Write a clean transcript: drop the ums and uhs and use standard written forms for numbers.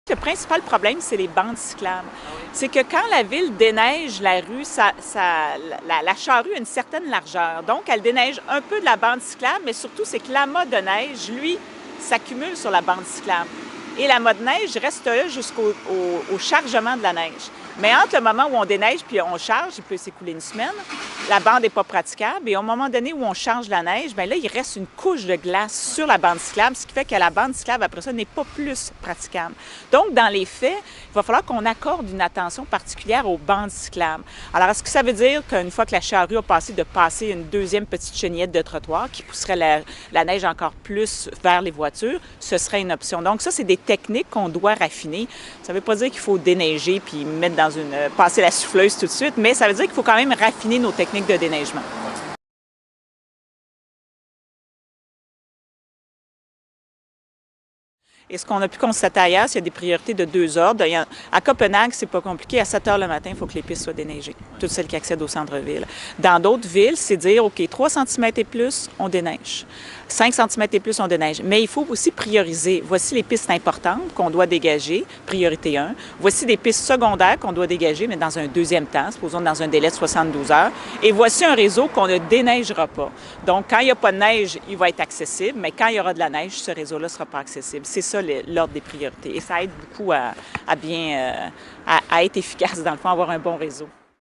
Le principal problème, c'est les bandes cyclables. C'est que quand la ville déneige la rue, la charrue a une certaine largeur. Donc, elle déneige un peu de la bande cyclable, mais surtout, c'est que l'amas de neige, lui, s'accumule sur la bande cyclable. Et l'amas de neige reste là jusqu'au chargement de la neige. Mais entre le moment où on déneige puis on charge, il peut s'écouler une semaine, la bande n'est pas praticable. Et au moment donné où on charge la neige, bien là, il reste une couche de glace sur la bande cyclable, ce qui fait que la bande cyclable, après ça, n'est pas plus praticable. Donc, dans les faits, il va falloir qu'on accorde une attention particulière aux bandes cyclables. Alors, est-ce que ça veut dire qu'une fois que la charrue a passé, de passer une deuxième petite chenillette de trottoir qui pousserait la neige encore plus vers les voitures, ce serait une option. Donc, ça, c'est des techniques qu'on doit raffiner. Ça ne veut pas dire qu'il faut déneiger puis mettre passer la souffleuse tout de suite, mais ça veut dire qu'il faut quand même raffiner nos techniques de déneigement. Et ce qu'on a pu constater ailleurs, c'est qu'il y a des priorités de deux ordres. À Copenhague, c'est pas compliqué. À 7 heures le matin, il faut que les pistes soient déneigées, toutes celles qui accèdent au centre-ville. Dans d'autres villes, c'est dire, OK, 3 cm et plus, on déneige. 5 cm et plus, on déneige. Mais il faut aussi prioriser. Voici les pistes importantes qu'on doit dégager, priorité 1. Voici des pistes secondaires qu'on doit dégager, mais dans un deuxième temps, supposons dans un délai de 72 heures. Et voici un réseau qu'on ne déneigera pas. Donc, quand il n'y a pas de neige, il va être accessible, mais quand il y aura de la neige, ce réseau-là ne sera pas accessible. C'est ça l'ordre des priorités. Et ça aide beaucoup à être efficace, dans le fond, à avoir un bon réseau.